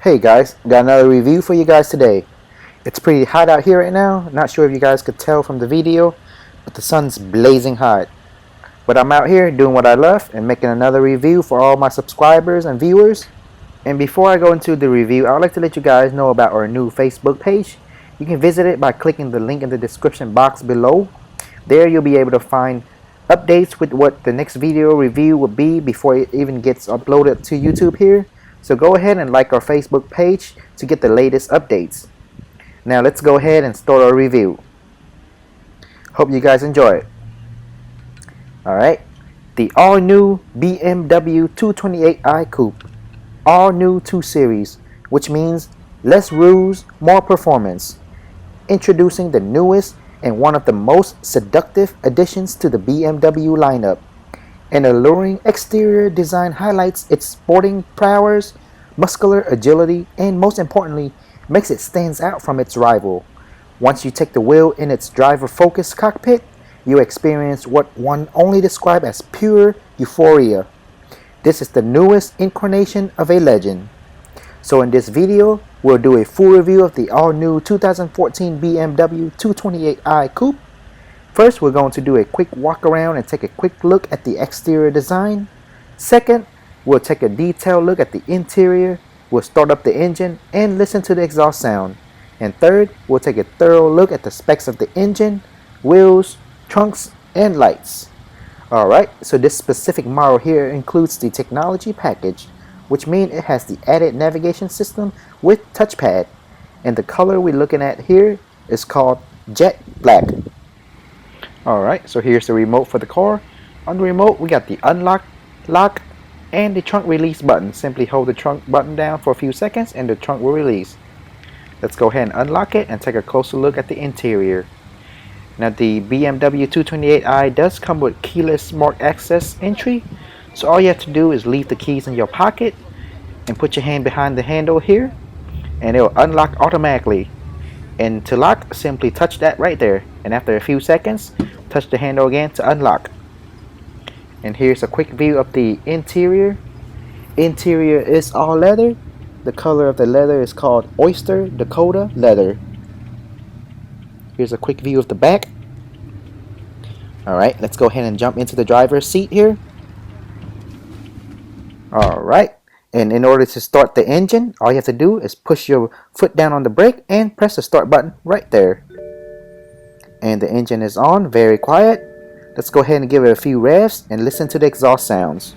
Hey guys, got another review for you guys today. It's pretty hot out here right now. Not sure if you guys could tell from the video, but the sun's blazing hot. But I'm out here doing what I love and making another review for all my subscribers and viewers. And before I go into the review, I would like to let you guys know about our new Facebook page. You can visit it by clicking the link in the description box below. There you'll be able to find updates with what the next video review will be before it even gets uploaded to YouTube here. So go ahead and like our Facebook page to get the latest updates. Now let's go ahead and start our review. Hope you guys enjoy it. Alright, the all-new BMW 228i Coupe. All-new 2 Series, which means less rules, more performance. Introducing the newest and one of the most seductive additions to the BMW lineup. An alluring exterior design highlights its sporting prowess, muscular agility, and most importantly, makes it stand out from its rival. Once you take the wheel in its driver-focused cockpit, you experience what one only describe as pure euphoria. This is the newest incarnation of a legend. So in this video, we'll do a full review of the all-new 2014 BMW 228i Coupe. First, we're going to do a quick walk around and take a quick look at the exterior design. Second, we'll take a detailed look at the interior. We'll start up the engine and listen to the exhaust sound. And third, we'll take a thorough look at the specs of the engine, wheels, trunks, and lights. Alright, so this specific model here includes the technology package, which means it has the added navigation system with touchpad. And the color we're looking at here is called Jet Black. Alright, so here's the remote for the car. On the remote, we got the unlock, lock, and the trunk release button. Simply hold the trunk button down for a few seconds and the trunk will release. Let's go ahead and unlock it and take a closer look at the interior. Now the BMW 228i does come with keyless smart access entry. So all you have to do is leave the keys in your pocket and put your hand behind the handle here and it will unlock automatically. And to lock, simply touch that right there, and after a few seconds, touch the handle again to unlock. And here's a quick view of the interior. Interior is all leather. The color of the leather is called Oyster Dakota leather. Here's a quick view of the back. Alright, let's go ahead and jump into the driver's seat here. Alright, and in order to start the engine, all you have to do is push your foot down on the brake and press the start button right there. And the engine is on, very quiet. Let's go ahead and give it a few revs and listen to the exhaust sounds.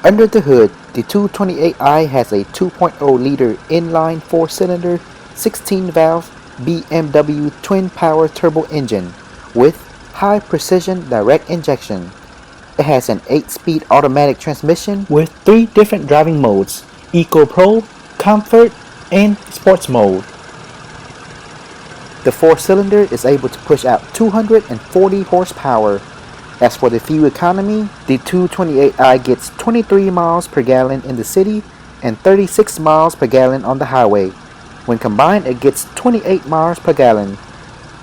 Under the hood, the 228i has a 2.0-liter inline 4-cylinder, 16-valve BMW twin-power turbo engine with high-precision direct injection. It has an 8-speed automatic transmission with 3 different driving modes: Eco Pro, Comfort, and Sports mode. The 4-cylinder is able to push out 240 horsepower. As for the fuel economy, the 228i gets 23 miles per gallon in the city and 36 miles per gallon on the highway. When combined, it gets 28 miles per gallon.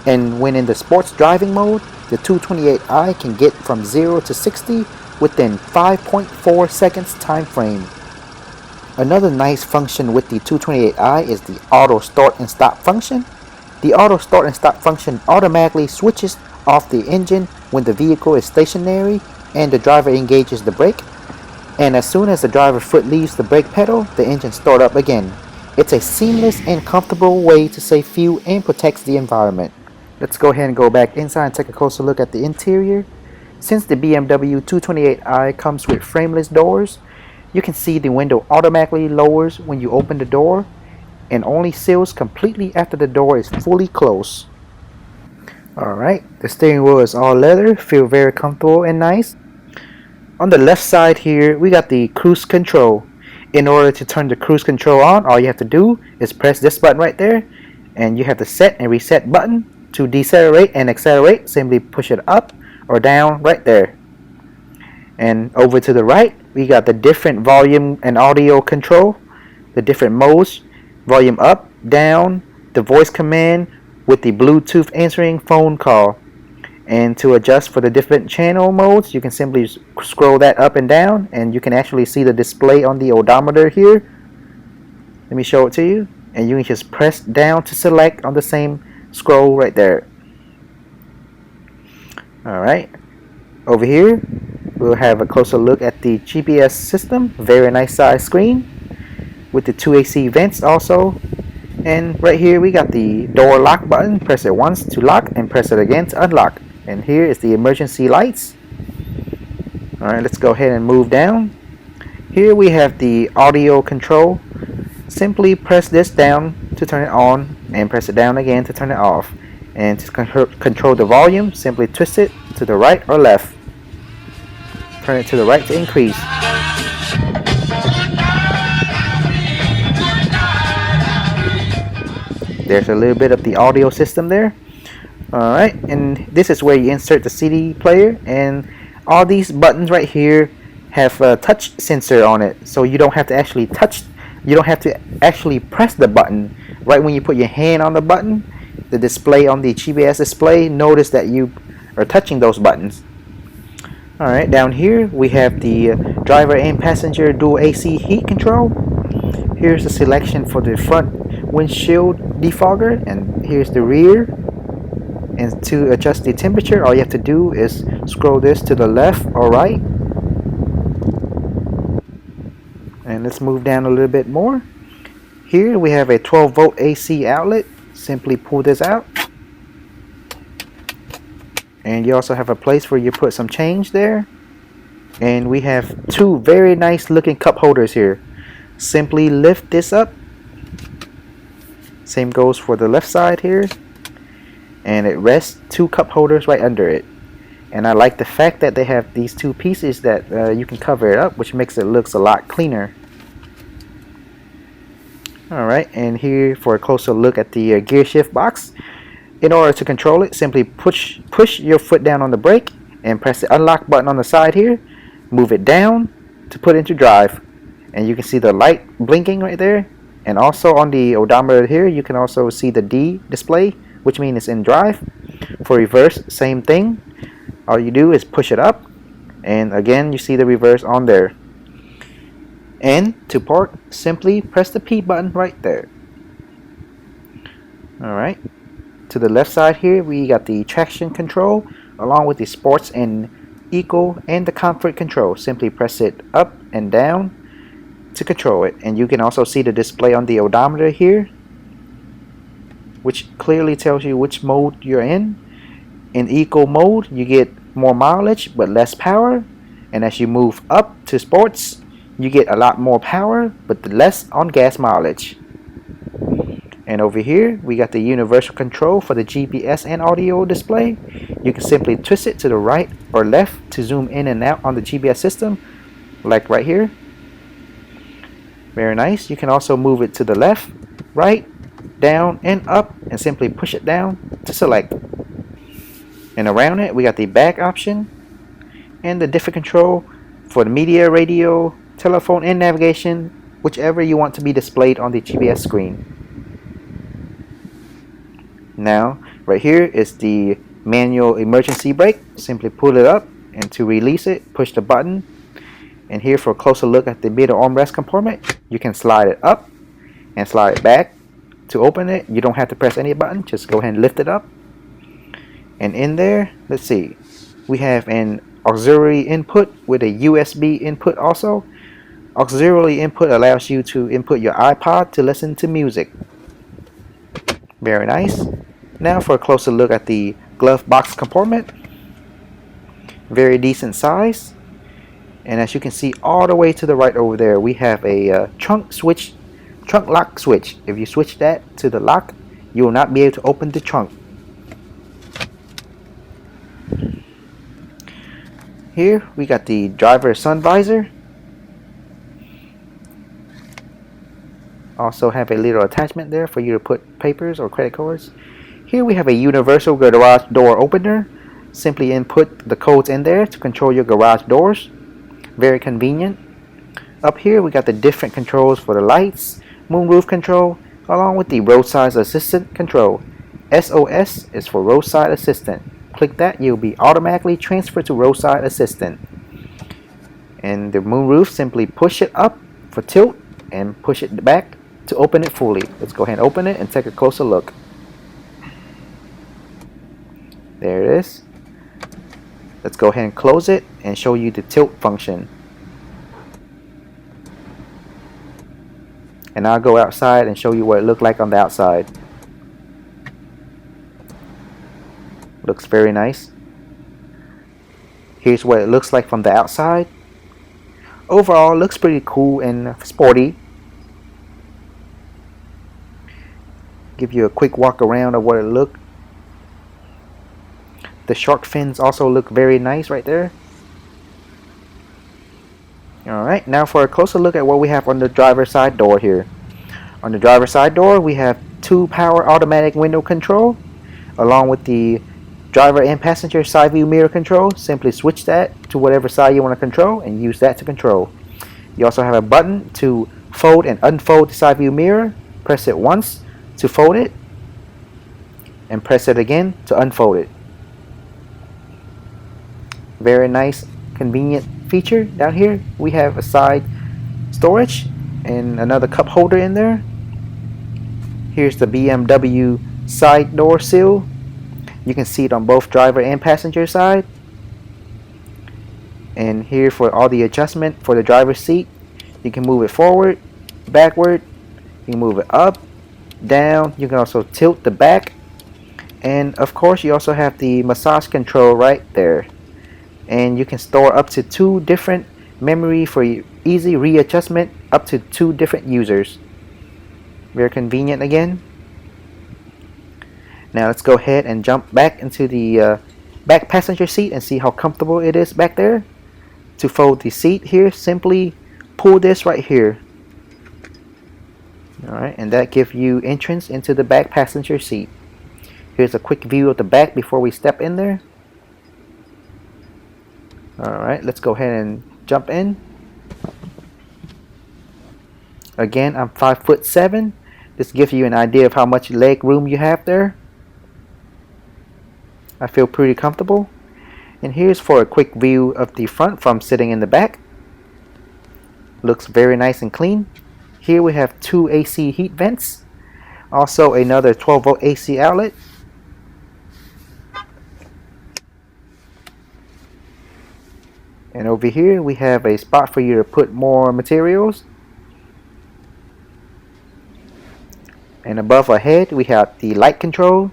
And when in the sports driving mode, the 228i can get from 0 to 60 within 5.4 seconds time frame. Another nice function with the 228i is the auto start and stop function. The auto start and stop function automatically switches off the engine when the vehicle is stationary and the driver engages the brake, and as soon as the driver's foot leaves the brake pedal, the engine starts up again. It's a seamless and comfortable way to save fuel and protects the environment. Let's go ahead and go back inside and take a closer look at the interior. Since the BMW 228i comes with frameless doors, you can see the window automatically lowers when you open the door and only seals completely after the door is fully closed. Alright, the steering wheel is all leather, feel very comfortable and nice. On the left side here, we got the cruise control. In order to turn the cruise control on, all you have to do is press this button right there, and you have the set and reset button. To decelerate and accelerate, simply push it up or down right there. And over to the right, we got the different volume and audio control. the different modes, volume up, down, the voice command with the Bluetooth answering phone call. And to adjust for the different channel modes, you can simply scroll that up and down, and you can actually see the display on the odometer here. Let me show it to you, and you can just press down to select on the same scroll right there. Alright, over here we'll have a closer look at the GPS system. Very nice size screen with the 2 AC vents also. And right here we got the door lock button. Press it once to lock and press it again to unlock. And here is the emergency lights. Alright, let's go ahead and move down. Here we have the audio control. Simply press this down to turn it on and press it down again to turn it off. And to control the volume, simply twist it to the right or left. Turn it to the right to increase. There's a little bit of the audio system there. Alright, and this is where you insert the CD player, and all these buttons right here have a touch sensor on it, so you don't have to actually press the button. Right when you put your hand on the button, the display on the GPS display notice that you are touching those buttons. Alright, down here we have the driver and passenger dual AC heat control. Here's the selection for the front windshield defogger, and here's the rear. And to adjust the temperature, all you have to do is scroll this to the left or right. And let's move down a little bit more. Here we have a 12-volt AC outlet. Simply pull this out. And you also have a place where you put some change there. And we have two very nice looking cup holders here. Simply lift this up. Same goes for the left side here. And it rests two cup holders right under it. And I like the fact that they have these two pieces that you can cover it up, which makes it look a lot cleaner. Alright, and here for a closer look at the Gearshift box. In order to control it, simply push your foot down on the brake and press the unlock button on the side here. Move it down to put into drive. And you can see the light blinking right there. And also on the odometer here, you can also see the D display, which means it's in drive. For reverse, same thing. All you do is push it up, and again you see the reverse on there. And to park, simply press the P button right there. Alright, to the left side here we got the traction control along with the sports and eco and the comfort control. Simply press it up and down to control it. And you can also see the display on the odometer here, which clearly tells you which mode you're in. In eco mode, you get more mileage but less power, and as you move up to sports, you get a lot more power but less on gas mileage. And over here we got the universal control for the GPS and audio display. You can simply twist it to the right or left to zoom in and out on the GPS system, like right here. Very nice. You can also move it to the left, right, down, and up, and simply push it down to select. And around it we got the back option and the different control for the media, radio, telephone, and navigation, whichever you want to be displayed on the GPS screen. Now right here is the manual emergency brake. Simply pull it up, and to release it, push the button. And here for a closer look at the middle armrest compartment, you can slide it up and slide it back. To open it, you don't have to press any button, just go ahead and lift it up. And in there, let's see, we have an auxiliary input with a USB input also. Auxiliary input allows you to input your iPod to listen to music. Very nice. Now for a closer look at the glove box compartment. Very decent size. And as you can see all the way to the right over there, we have a trunk lock switch. If you switch that to the lock, you will not be able to open the trunk. Here we got the driver sun visor. Also have a little attachment there for you to put papers or credit cards. Here we have a universal garage door opener. Simply input the codes in there to control your garage doors. Very convenient. Up here we got the different controls for the lights, moonroof control, along with the roadside assistant control. SOS is for roadside assistant. Click that, you'll be automatically transferred to roadside assistant. And the moonroof, simply push it up for tilt and push it back to open it fully. Let's go ahead and open it and take a closer look. There it is. Let's go ahead and close it and show you the tilt function. And I'll go outside and show you what it looked like on the outside. Looks very nice. Here's what it looks like from the outside. Overall, looks pretty cool and sporty. Give you a quick walk around of what it looked. The shark fins also look very nice right there. Alright, now for a closer look at what we have on the driver's side door here. On the driver's side door, we have 2 power automatic window control, along with the driver and passenger side view mirror control. Simply switch that to whatever side you want to control and use that to control. You also have a button to fold and unfold the side view mirror. Press it once to fold it, and press it again to unfold it. Very nice, convenient feature. Down here we have a side storage and another cup holder in there. Here's the BMW side door sill. You can see it on both driver and passenger side. And here for all the adjustment for the driver's seat, you can move it forward, backward, you can move it up, down. You can also tilt the back, and of course you also have the massage control right there. And you can store up to 2 different memory for easy readjustment up to 2 different users. Very convenient again. Now let's go ahead and jump back into the back passenger seat and see how comfortable it is back there. To fold the seat here, simply pull this right here. Alright, and that gives you entrance into the back passenger seat. Here's a quick view of the back before we step in there. Alright, let's go ahead and jump in. Again, I'm 5'7". This gives you an idea of how much leg room you have there. I feel pretty comfortable. And here's for a quick view of the front from sitting in the back. Looks very nice and clean. Here we have 2 AC heat vents. Also another 12-volt AC outlet. And over here we have a spot for you to put more materials. And above our head we have the light control.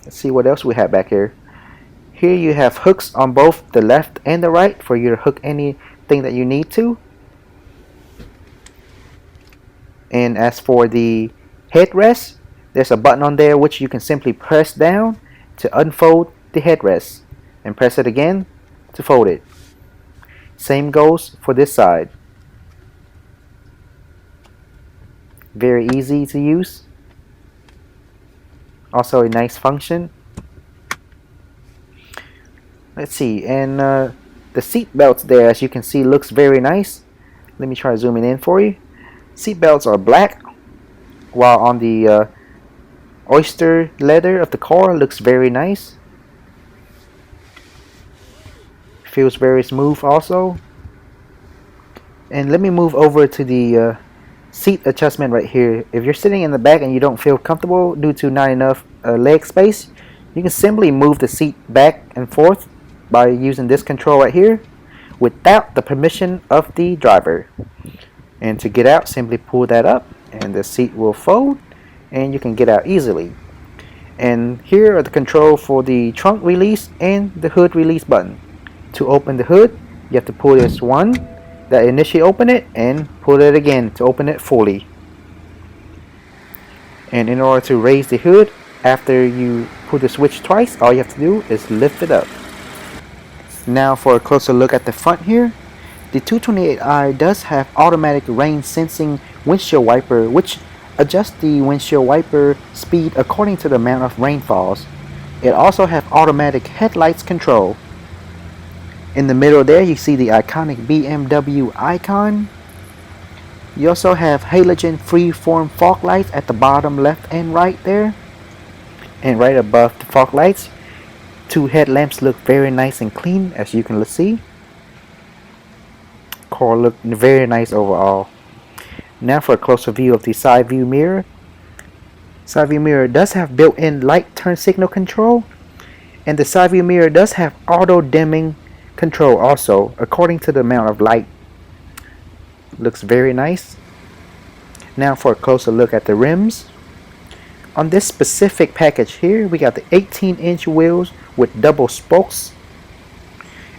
Let's see what else we have back here. Here you have hooks on both the left and the right for you to hook anything that you need to. And as for the headrest, there's a button on there which you can simply press down to unfold the headrest, and press it again to fold it. Same goes for this side. Very easy to use. Also a nice function. Let's see, and the seat belts there, as you can see, looks very nice. Let me try zooming in for you. Seat belts are black, while on the oyster leather of the car looks very nice. Feels very smooth also. And let me move over to the seat adjustment right here. If you're sitting in the back and you don't feel comfortable due to not enough leg space, you can simply move the seat back and forth by using this control right here without the permission of the driver. And to get out, simply pull that up and the seat will fold and you can get out easily. And here are the control for the trunk release and the hood release button. To open the hood, you have to pull this one that initially open it and pull it again to open it fully. And in order to raise the hood, after you pull the switch twice, all you have to do is lift it up. Now for a closer look at the front here. The 228i does have automatic rain sensing windshield wiper, which adjusts the windshield wiper speed according to the amount of rainfalls. It also has automatic headlights control. In the middle there, you see the iconic BMW icon. You also have halogen freeform fog lights at the bottom left and right there. And right above the fog lights, two headlamps look very nice and clean, as you can see. Car look very nice overall. Now for a closer view of the side view mirror. Side view mirror does have built-in light turn signal control, and the side view mirror does have auto dimming control also, according to the amount of light. Looks very nice. Now for a closer look at the rims. On this specific package here, we got the 18-inch wheels with double spokes.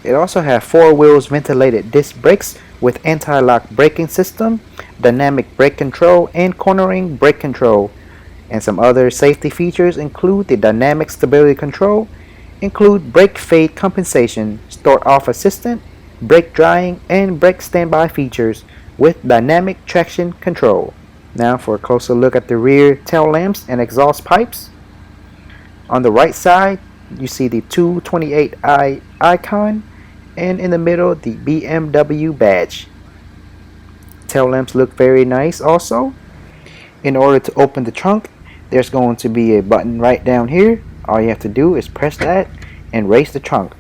It also has 4 wheels ventilated disc brakes with anti-lock braking system, dynamic brake control, and cornering brake control. And some other safety features include the dynamic stability control, include brake fade compensation, start off assistant, brake drying, and brake standby features with dynamic traction control. Now for a closer look at the rear tail lamps and exhaust pipes. On the right side, you see the 228i icon, and in the middle, the BMW badge. Tail lamps look very nice also. In order to open the trunk, there's going to be a button right down here. All you have to do is press that and raise the trunk.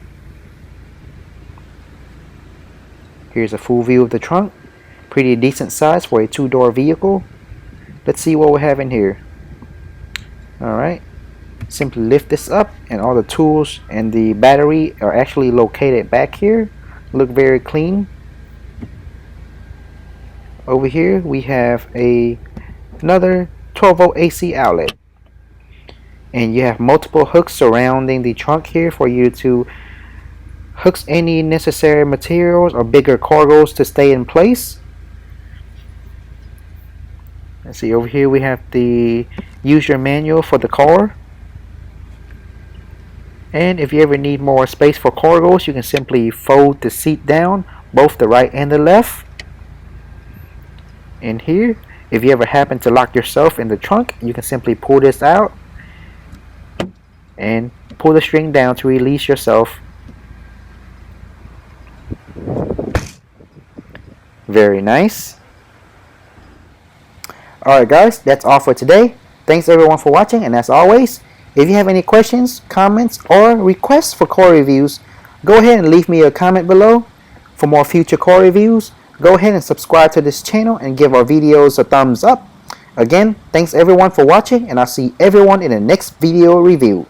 Here's a full view of the trunk. Pretty decent size for a 2-door vehicle. Let's see what we have in here. Alright, simply lift this up, and all the tools and the battery are actually located back here. Look very clean. Over here we have another 12-volt AC outlet, and you have multiple hooks surrounding the trunk here for you to hook any necessary materials or bigger cargos to stay in place. Let's see, over here we have the user manual for the car. And if you ever need more space for cargos, you can simply fold the seat down, both the right and the left. And here, if you ever happen to lock yourself in the trunk, you can simply pull this out and pull the string down to release yourself. Very nice. Alright guys, that's all for today. Thanks everyone for watching, and as always, if you have any questions, comments, or requests for car reviews, go ahead and leave me a comment below. For more future car reviews, go ahead and subscribe to this channel and give our videos a thumbs up. Again, thanks everyone for watching, and I'll see everyone in the next video review.